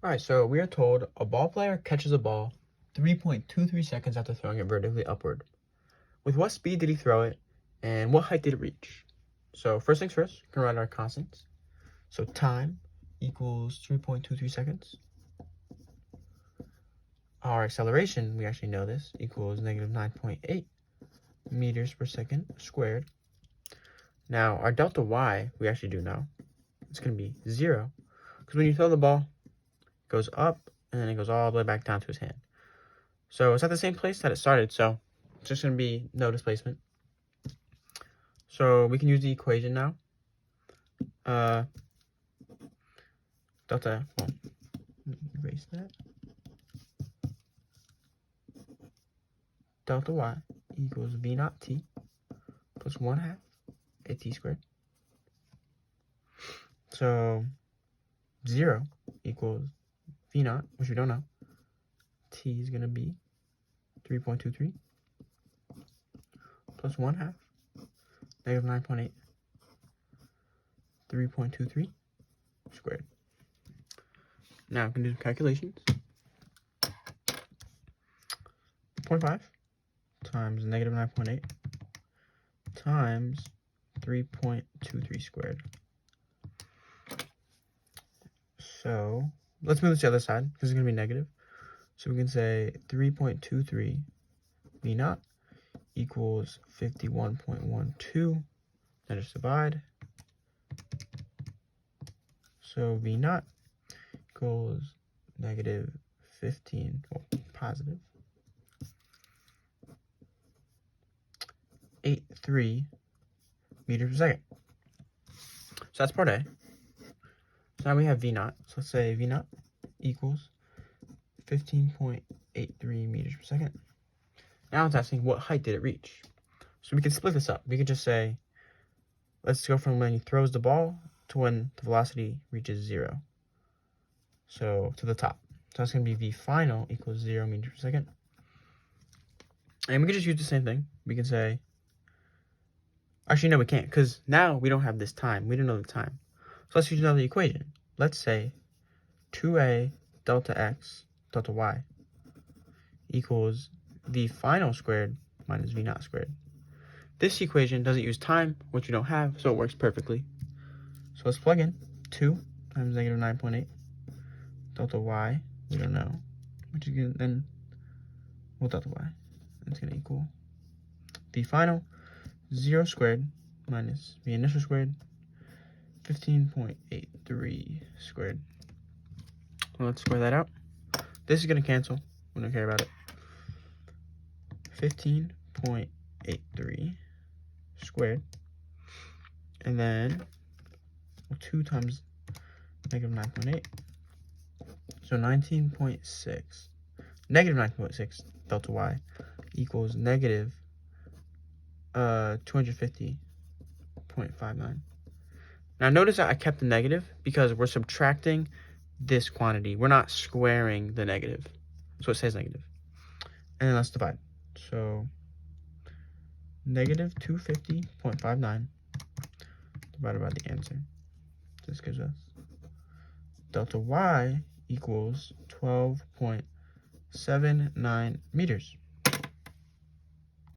Alright, so we are told a ball player catches a ball 3.23 seconds after throwing it vertically upward. With what speed did he throw it, and what height did it reach? So first things first, we're going to write our constants. So time equals 3.23 seconds. Our acceleration, we actually know this, equals negative 9.8 meters per second squared. Now, our delta y, we actually do know. It's going to be 0, because when you throw the ball, it goes up, and then it goes all the way back down to his hand. So it's at the same place that it started, so it's just going to be no displacement. So we can use the equation now. Delta, well, erase that. Delta y equals v naught t plus 1/2 at squared. So 0 equals v naught, which we don't know. T is going to be 3.23 plus 1/2 negative 9.8 3.23 squared. Now we can do some calculations. 0.5 times negative 9.8 times 3.23 squared. So let's move this to the other side because it's going to be negative. So we can say 3.23 v naught equals 51.12. Now just divide. So v naught equals negative 15, well, positive 83 meters per second. So that's part A. So now we have v naught. So let's say v naught equals 15.83 meters per second. Now it's asking what height did it reach. So we can split this up. We could just say, let's go from when he throws the ball to when the velocity reaches 0. So to the top. So that's going to be v final equals 0 meters per second. And we can just use the same thing. We can say, actually, no, we can't, because now we don't have this time. We don't know the time. So let's use another equation. Let's say 2a delta x delta y equals v final squared minus v naught squared. This equation doesn't use time, which we don't have, so it works perfectly. So let's plug in 2 times negative 9.8 delta y, we don't know, which is going to then, well, delta y, it's going to equal v final 0 squared minus v initial squared, 15.83 squared. Well, let's square that out. This is going to cancel. We don't care about it. 15.83 squared. And then 2 times negative 9.8. So 19.6. Negative 9.6 delta y equals negative 250.59. Now notice that I kept the negative because we're subtracting this quantity. We're not squaring the negative. So it says negative. And then let's divide. So negative 250.59 divided by the answer. This gives us delta y equals 12.79 meters.